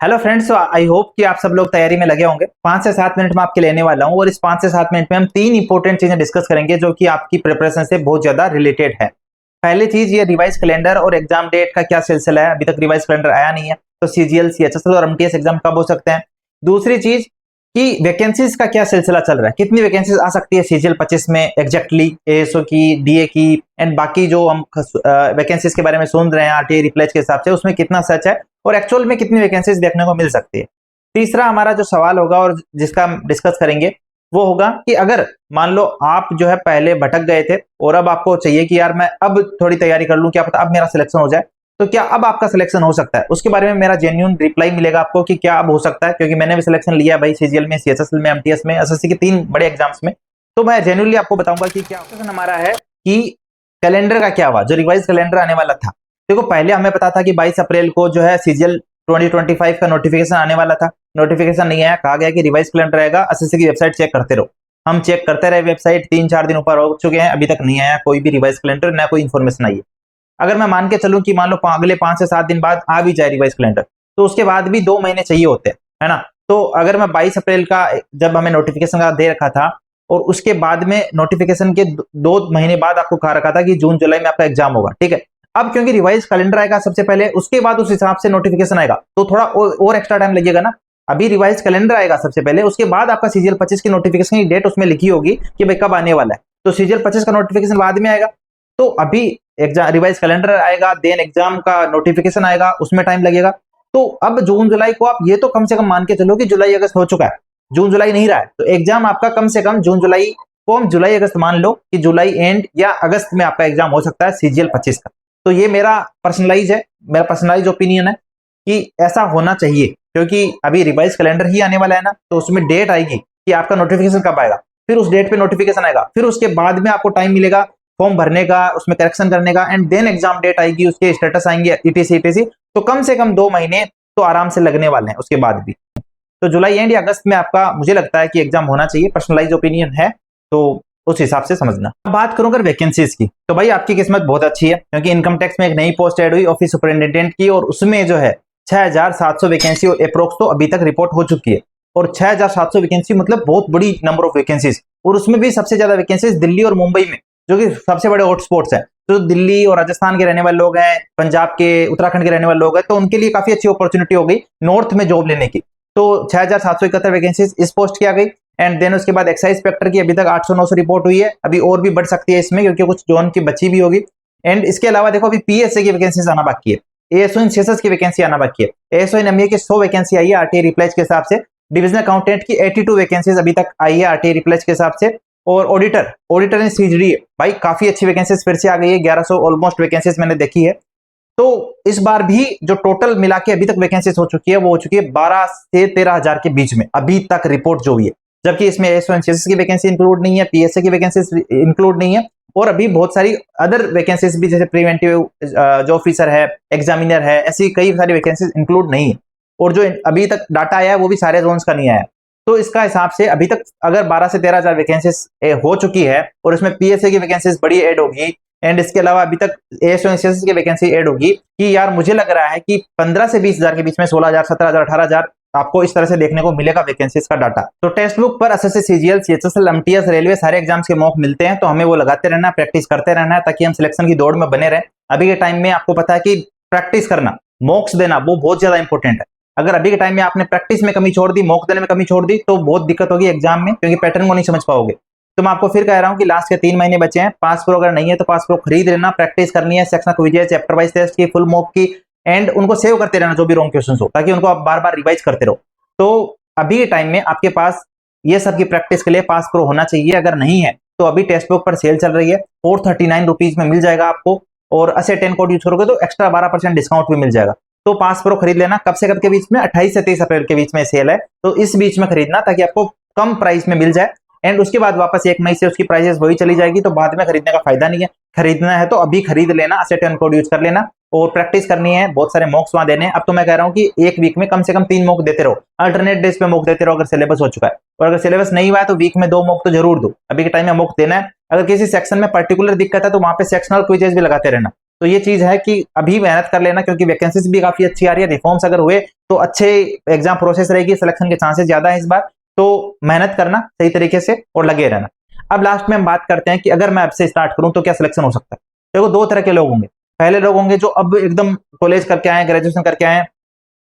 Hello friends, I hope कि आप सब लोग तैयारी में लगे होंगे। 5 से 7 मिनट में आपके लेने वाला हूं और इस 5 से 7 मिनट में हम 3 इंपॉर्टेंट चीजें डिस्कस करेंगे जो कि आपकी प्रिपरेशन से बहुत ज्यादा रिलेटेड है। पहली चीज, ये रिवाइज कैलेंडर और एग्जाम डेट का क्या सिलसिला है। अभी तक रिवाइज कैलेंडर आया नहीं है, तो सीजीएल, सीएचएसएल और एमटीएस एग्जाम कब हो सकते हैं। दूसरी चीज कि वैकेंसीज का क्या सिलसिला चल रहा है, कितनी वैकेंसीज आ सकती है सीजीएल 25 में एग्जैक्टली, एएसओ की, डीए की एंड बाकी जो हम वैकेंसीज के बारे में सुन रहे हैं आरटीआई रिप्लेज के हिसाब से, उसमें कितना सच है और एक्चुअल में कितनी वैकेंसीज देखने को मिल सकती है। तीसरा हमारा जो सवाल होगा और जिसका हम डिस्कस करेंगे वो होगा कि अगर मान लो आप जो है पहले भटक गए थे और अब आपको चाहिए कि यार मैं अब थोड़ी तैयारी कर लूं, क्या पता अब मेरा सिलेक्शन हो जाए, तो क्या अब आपका सिलेक्शन हो सकता है। उसके बारे में मेरा जेन्युइन रिप्लाई मिलेगा आपको कि क्या अब हो सकता है, क्योंकि मैंने भी सिलेक्शन लिया भाई सीजीएल में, सीएचएसएल में, एमटीएस में, एसएससी के 3 बड़े एग्जाम्स में। तो मैं जेन्युइनली आपको बताऊंगा कि क्या क्वेश्चन हमारा है कि कैलेंडर का क्या हुआ, जो रिवाइज कैलेंडर आने वाला था। देखो, पहले हमें पता था कि 22 अप्रैल को जो है सीजीएल 2025 का नोटिफिकेशन आने वाला था। नोटिफिकेशन नहीं आया, कहा गया कि रिवाइज कैलेंडर रहेगा, एसएससी की वेबसाइट चेक करते रहो। हम चेक करते रहे, वेबसाइट 3-4 दिन ऊपर हो चुके हैं, अभी तक नहीं आया कोई भी रिवाइज कैलेंडर, ना कोई इन्फॉर्मेशन आई है। अगर मैं मान के चलूं कि मान लो अगले 5 से 7 दिन बाद आ भी जाए रिवाइज कैलेंडर, तो उसके बाद भी 2 महीने चाहिए होते हैं, है ना। तो अगर मैं 22 अप्रैल का, जब हमें नोटिफिकेशन का दे रखा था और उसके बाद में नोटिफिकेशन के 2 महीने बाद आपको कहा रखा था कि जून जुलाई में आपका एग्जाम होगा, ठीक है। अब क्योंकि रिवाइज कैलेंडर आएगा सबसे पहले, उसके बाद उस हिसाब से नोटिफिकेशन आएगा, तो थोड़ा और एक्स्ट्रा टाइम लगेगा ना। अभी रिवाइज कैलेंडर आएगा सबसे पहले, उसके बाद आपका सीजीएल 25 की नोटिफिकेशन की डेट उसमें लिखी होगी कि भाई कब आने वाला है, तो सीजीएल 25 का नोटिफिकेशन बाद में आएगा। तो अभी एग्जाम रिवाइज कैलेंडर आएगा, देन एग्जाम का नोटिफिकेशन आएगा, उसमें टाइम लगेगा। तो अब जून जुलाई को आप ये तो कम से कम मान के चलो कि जुलाई अगस्त हो चुका है, जून जुलाई नहीं रहा है, तो एग्जाम आपका कम से कम जून जुलाई को हम जुलाई अगस्त मान लो कि जुलाई एंड या अगस्त में आपका एग्जाम हो सकता है सीजीएल 25 का। तो ये मेरा पर्सनलाइज ओपिनियन है कि ऐसा होना चाहिए, क्योंकि अभी रिवाइज कैलेंडर ही आने वाला है ना, तो उसमें डेट आएगी कि आपका नोटिफिकेशन कब आएगा, फिर उस डेट पे नोटिफिकेशन आएगा, फिर उसके बाद में आपको टाइम मिलेगा फॉर्म भरने का, उसमें करेक्शन करने का, एंड देन एग्जाम डेट आएगी, उसके स्टेटस आएंगे, ईटीसी ईटीसी। तो कम से कम 2 महीने तो आराम से लगने वाले हैं उसके बाद भी। तो जुलाई एंड या अगस्त में आपका, मुझे लगता है कि एग्जाम होना चाहिए, पर्सनलाइज ओपिनियन है, तो उस हिसाब से समझना। अब बात करूं अगर वैकेंसीज की, तो भाई आपकी किस्मत बहुत अच्छी है, क्योंकि इनकम टैक्स में एक नई पोस्ट ऐड हुई ऑफिस सुपरिटेंडेंट की, और उसमें जो है 6700 वैकेंसी अप्रोक्स तो अभी तक रिपोर्ट हो चुकी है। और 6700 वैकेंसी मतलब बहुत बड़ी नंबर ऑफ वैकेंसीज, और उसमें भी सबसे ज्यादा वैकेंसीज दिल्ली और मुंबई में, जो कि सबसे बड़े हॉटस्पॉट्स हैं। तो दिल्ली और राजस्थान के रहने वाले लोग हैं, पंजाब के, उत्तराखंड के रहने वाले लोग हैं, तो उनके लिए काफी अच्छी अपॉर्चुनिटी हो गई नॉर्थ में जॉब लेने की। तो 6771 वैकेंसीज इस पोस्ट की आ गई। एंड देन उसके बाद एक्साइज इंस्पेक्टर की अभी तक 800-900 रिपोर्ट हुई है, अभी और भी बढ़ सकती है इसमें, क्योंकि कुछ जोन की बची भी होगी। एंड इसके अलावा देखो, अभी पीएसए की वैकेंसीज आना बाकी है, एएसओ इन सीएसएस की वैकेंसी आना बाकी है। एएसओ इन एमए की 100 वैकेंसी आई है आरटीआई रिप्लेज के हिसाब से। डिविजनल अकाउंटेंट की 82 वैकेंसीज अभी तक आई है आरटीआई रिप्लेज के हिसाब से। और ऑडिटर इन सीजीडी, भाई काफी अच्छी वैकेंसीज फिर से आ गई है, 1100 ऑलमोस्ट वैकेंसीज मैंने देखी है। तो इस बार भी जो टोटल मिला के अभी तक वैकेंसीज हो चुकी है, वो हो चुकी है 12 से 13,000 के बीच में अभी तक रिपोर्ट जो हुई है। जबकि इसमें एसओएनसीएस की वैकेंसी इंक्लूड नहीं है, पीएसए की वैकेंसी इंक्लूड नहीं है, और अभी बहुत सारी अदर वैकेंसीज भी, जैसे प्रिवेंटिव जो ऑफिसर है, एग्जामिनर है, ऐसी कई सारी वैकेंसीज इंक्लूड नहीं है। और जो अभी तक डाटा आया है वो भी सारे जोन्स का नहीं आया। तो इसका हिसाब से अभी तक अगर 12 से 13,000 वैकेंसीज हो चुकी है, और इसमें पीएसए की वैकेंसीज बड़ी ऐड होगी, एंड इसके अलावा अभी तक एएसओएनसीएस की वैकेंसी ऐड होगी, कि यार मुझे लग रहा है कि 15 से 20,000 के बीच में, 16,000, 17,000, 18,000 आपको इस तरह से देखने को मिलेगा वैकेंसीज का डाटा। तो टेक्स्ट बुक पर SSC, CGL, CHSL, MTS, railway सारे एग्जाम्स के मॉक मिलते हैं, तो हमें वो लगाते रहना है, प्रैक्टिस करते रहना है, ताकि हम सिलेक्शन की दौड़ में बने रहें। अभी के टाइम में आपको पता है कि प्रैक्टिस करना, मॉक्स देना, वो बहुत ज्यादा इंपॉर्टेंट है। अगर अभी के टाइम में आपने प्रैक्टिस में कमी छोड़ दी, मॉक देने में कमी छोड़ दी, तो बहुत दिक्कत होगी एग्जाम में, क्योंकि पैटर्न को नहीं समझ पाओगे। तो मैं आपको फिर कह रहा हूं कि लास्ट के 3 महीने बचे हैं, पास प्रो अगर नहीं है तो पास प्रो खरीद लेना, प्रैक्टिस करनी है, sectional quiz, chapter wise test की, फुल मॉक की, एंड उनको सेव करते रहना जो भी रॉन्ग क्वेश्चंस हो, ताकि उनको आप बार बार रिवाइज करते रहो। तो अभी के टाइम में आपके पास ये सब की प्रैक्टिस के लिए पास प्रो होना चाहिए। अगर नहीं है तो अभी टेक्स्ट बुक पर सेल चल रही है, 439 रुपीज में मिल जाएगा आपको, और ऐसे 10 कोड यूज करोगे तो एक्स्ट्रा 12% डिस्काउंट भी मिल जाएगा। तो पास प्रो खरीद लेना। कब से कब के बीच में? 28 से 23 अप्रैल के बीच में सेल है, तो इस बीच में खरीदना, ताकि आपको कम प्राइस में मिल जाए। एंड उसके बाद वापस 1 मई से उसकी प्राइसेस वही चली जाएगी, तो बाद में खरीदने का फायदा नहीं है। खरीदना है तो अभी खरीद लेना, ऐसे 10 कोड यूज कर लेना, और प्रैक्टिस करनी है, बहुत सारे मॉक्स वहां देने हैं। अब तो मैं कह रहा हूं कि एक वीक में कम से कम 3 मॉक देते रहो, अल्टरनेट डेज पे मॉक देते रहो अगर सिलेबस हो चुका है। और अगर सिलेबस नहीं हुआ है तो वीक में 2 मॉक तो जरूर दो, अभी के टाइम में मॉक देना है। अगर किसी सेक्शन में पर्टिकुलर दिक्कत है तो वहां पे सेक्शनल क्विजेस भी लगाते रहना, तो ये चीज है कि अभी मेहनत कर लेना, क्योंकि वैकेंसीज भी काफी अच्छी आ रही है, रिफॉर्म्स अगर हुए तो अच्छे एग्जाम प्रोसेस रहेगी, सिलेक्शन के चांसेस ज्यादा है इस बार। तो मेहनत करना सही तरीके से और लगे रहना। अब लास्ट में हम बात करते हैं कि अगर मैं अब से स्टार्ट करूं तो क्या सिलेक्शन हो सकता है। देखो, दो तरह के लोग होंगे। पहले लोग होंगे जो अब एकदम कॉलेज करके आए, ग्रेजुएशन करके आए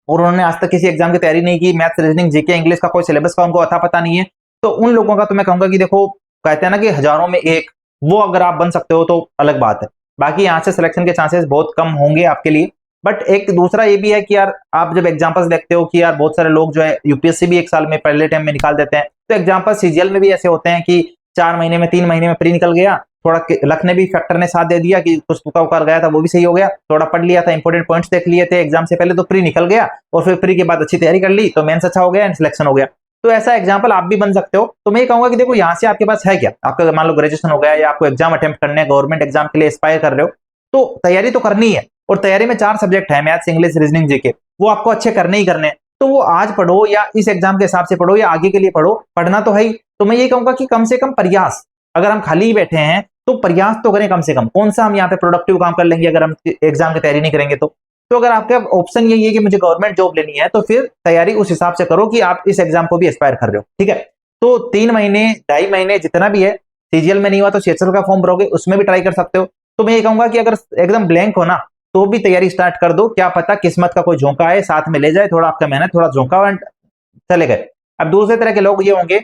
और उन्होंने आज तक किसी एग्जाम की तैयारी नहीं की, मैथ्स, रीजनिंग, जीके, इंग्लिश का कोई सिलेबस का उनको अता पता नहीं है। तो उन लोगों का तो मैं कहूंगा कि देखो, कहते हैं ना कि हजारों में एक, वो अगर आप बन सकते हो तो अलग बात है। बाकी यहाँ से सिलेक्शन के चांसेस बहुत कम होंगे आपके लिए। बट एक दूसरा ये भी है कि यार आप जब एग्जाम्पल्स देखते हो कि यार बहुत सारे लोग जो है यूपीएससी भी एक साल में पहले टाइम में निकाल देते हैं, तो एग्जाम्पल सीजीएल में भी ऐसे होते हैं कि 4 महीने में, 3 महीने में प्री निकल गया, थोड़ा लक ने भी, फैक्टर ने साथ दे दिया कि कुछ तुका उकार गया था वो भी सही हो गया, थोड़ा पढ़ लिया था, इंपॉर्टेंट पॉइंट्स देख लिए थे एग्जाम से पहले, तो प्री निकल गया और फिर प्री के बाद अच्छी तैयारी कर ली तो मेंस अच्छा हो गया एंड सिलेक्शन हो गया। तो ऐसा एग्जाम्पल आप भी बन सकते हो। तो मैं ये कहूंगा कि देखो, यहाँ से आपके पास है क्या, आपका मान लो ग्रेजुएशन हो गया या आपको एग्जाम अटेम्प्ट करने, गवर्नमेंट एग्जाम के लिए एस्पायर कर रहे हो, तो तैयारी तो करनी है। और तैयारी में 4 सब्जेक्ट है, मैथ्स, इंग्लिश, रीजनिंग, जीके, वो आपको अच्छे करने ही करने हैं। तो वो आज पढ़ो या इस एग्जाम के हिसाब से पढ़ो या आगे के लिए पढ़ो, पढ़ना तो है ही। तो मैं ये कहूंगा कि कम से कम प्रयास, अगर हम खाली ही बैठे हैं तो प्रयास तो करें कम से कम। कौन सा हम यहाँ पे प्रोडक्टिव काम कर लेंगे अगर हम एग्जाम की तैयारी नहीं करेंगे तो अगर आपका ऑप्शन यही है कि मुझे गवर्नमेंट जॉब लेनी है, तो फिर तैयारी उस हिसाब से करो कि आप इस एग्जाम को भी एस्पायर कर रहे हो, ठीक है। तो 3 महीने, 2.5 महीने जितना भी है, सीजीएल में नहीं हुआ तो सीएचएल का फॉर्म भरोगे, उसमें भी ट्राई कर सकते हो। तो मैं ये कहूंगा कि अगर एकदम ब्लैंक हो ना, तो भी तैयारी स्टार्ट कर दो, क्या पता किस्मत का कोई झोंका है साथ में ले जाए, थोड़ा आपका मेहनत, थोड़ा झोंका एंड चले गए। अब दूसरे तरह के लोग ये होंगे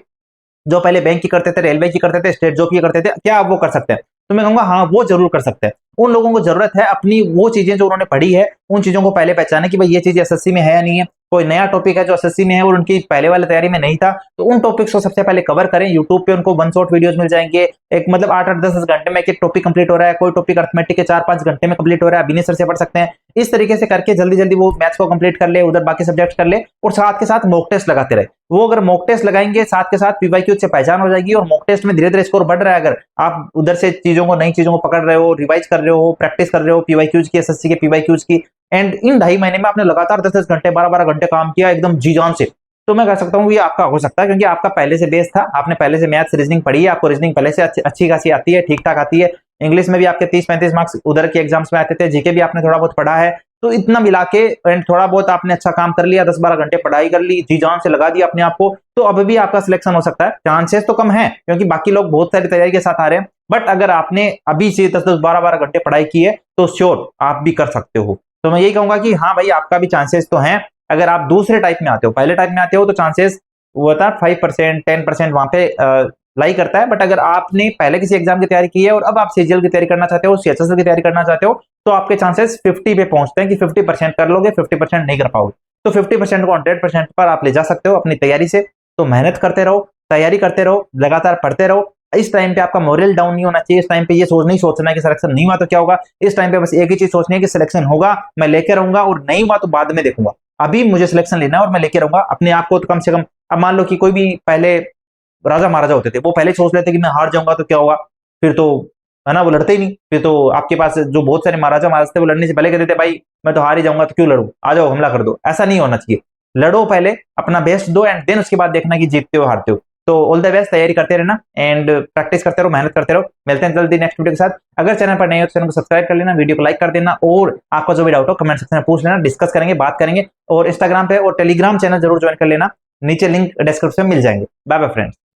जो पहले बैंक की करते थे, रेलवे की करते थे, स्टेट जॉब की करते थे, क्या आप वो कर सकते हैं? तो मैं कहूंगा हाँ, वो जरूर कर सकते हैं। उन लोगों को जरूरत है अपनी वो चीजें जो उन्होंने पढ़ी है, उन चीजों को पहले पहचाने कि भाई ये चीज एसएससी में है या नहीं है। कोई नया टॉपिक है जो एसएससी में है और उनकी पहले वाली तैयारी में नहीं था, तो उन टॉपिक्स को सबसे पहले कवर करें। यूट्यूब पे उनको वन शॉट वीडियोस मिल जाएंगे, एक मतलब 8-8, 10-10 घंटे में एक टॉपिक कंप्लीट हो रहा है, कोई टॉपिक अर्थमेटिक के 4-5 घंटे में कंप्लीट हो रहा है, बिनी सर से पढ़ सकते हैं। इस तरीके से करके जल्दी जल्दी वो मैथ्स को कंप्लीट कर ले, उधर बाकी सब्जेक्ट कर ले और साथ के साथ मॉक टेस्ट लगाते रहे। वो अगर मॉक टेस्ट लगाएंगे साथ के साथ, पीवाईक्यू से पहचान हो जाएगी और मॉक टेस्ट में धीरे धीरे स्कोर बढ़ रहा है। अगर आप उधर से चीजों को, नई चीजों को पकड़ रहे हो, रिवाइज कर रहे हो, प्रैक्टिस कर रहे हो पीवाईक्यूज की, एसएससी के पीवाईक्यूज की, एंड इन 2.5 महीने में आपने लगातार 10-10 घंटे, 12-12 घंटे काम किया एकदम जी जान से, तो मैं कह सकता हूँ ये आपका हो सकता है, क्योंकि आपका पहले से बेस था, आपने पहले से मैथ्स, रीजनिंग पढ़ी है, आपको रीजनिंग पहले से अच्छी खासी आती है, ठीक ठाक आती है। इंग्लिश में भी आपके 30-35 मार्क्स उधर के एग्जाम्स में आते थे, जीके भी आपने थोड़ा बहुत पढ़ा है। तो इतना मिला के एंड थोड़ा बहुत आपने अच्छा काम कर लिया, 10-12 घंटे पढ़ाई कर ली, जी जान से लगा दिया अपने आप को, तो अब भी आपका सिलेक्शन हो सकता है। चांसेस तो कम है क्योंकि बाकी लोग बहुत सारी तैयारी के साथ आ रहे हैं, बट अगर आपने अभी से 10-10, 12-12 घंटे पढ़ाई की है तो श्योर आप भी कर सकते हो। तो मैं यही कहूंगा कि हाँ भाई, आपका भी चांसेस तो हैं। अगर आप दूसरे टाइप में आते हो, पहले टाइप में आते हो, तो चांसेस वो होता है 5%, 10% वहां पे लाई करता है। बट अगर आपने पहले किसी एग्जाम की तैयारी की है और अब आप सीजीएल की तैयारी करना चाहते हो, सीएचएसएल की तैयारी करना चाहते हो, तो आपके चांसेस 50 पे पहुंचते हैं कि 50% कर लोगे, 50% नहीं कर पाओगे। तो 50% को 100% पर आप ले जा सकते हो अपनी तैयारी से। तो मेहनत करते रहो, तैयारी करते रहो, लगातार पढ़ते रहो। इस टाइम पे आपका मोरल डाउन नहीं होना चाहिए। इस टाइम पे ये नहीं सोचना है कि सिलेक्शन नहीं हुआ तो क्या होगा। इस टाइम पे बस एक ही चीज सोचनी है कि सिलेक्शन होगा, मैं लेकर रहूंगा, और नहीं हुआ तो बाद में देखूंगा। अभी मुझे सिलेक्शन लेना है और मैं लेके रहूंगा अपने आप को। तो कम से कम, अब मान लो कि कोई भी पहले राजा महाराजा होते थे, वो पहले सोच लेते कि मैं हार जाऊंगा तो क्या होगा, फिर तो है ना, वो लड़ते ही नहीं। फिर तो आपके पास जो बहुत सारे महाराजा महाराज थे, वो लड़ने से पहले कहते थे भाई मैं तो हार ही जाऊंगा तो क्यों लड़ू, आ जाओ हमला कर दो। ऐसा नहीं होना चाहिए। लड़ो, पहले अपना बेस्ट दो एंड देन उसके बाद देखना कि जीतते हो हारते हो। तो ऑल द बेस्ट, तैयारी करते रहना एंड प्रैक्टिस करते रहो, मेहनत करते रहो। मिलते हैं जल्दी नेक्स्ट वीडियो के साथ। अगर चैनल पर नए हो तो चैनल को सब्सक्राइब कर लेना, वीडियो को लाइक कर देना, और आपका जो भी डाउट हो कमेंट सेक्शन में पूछ लेना, डिस्कस करेंगे, बात करेंगे। और इंस्टाग्राम पे और टेलीग्राम चैनल जरूर ज्वाइन कर लेना, नीचे लिंक डिस्क्रिप्शन में मिल जाएंगे। Bye bye friends.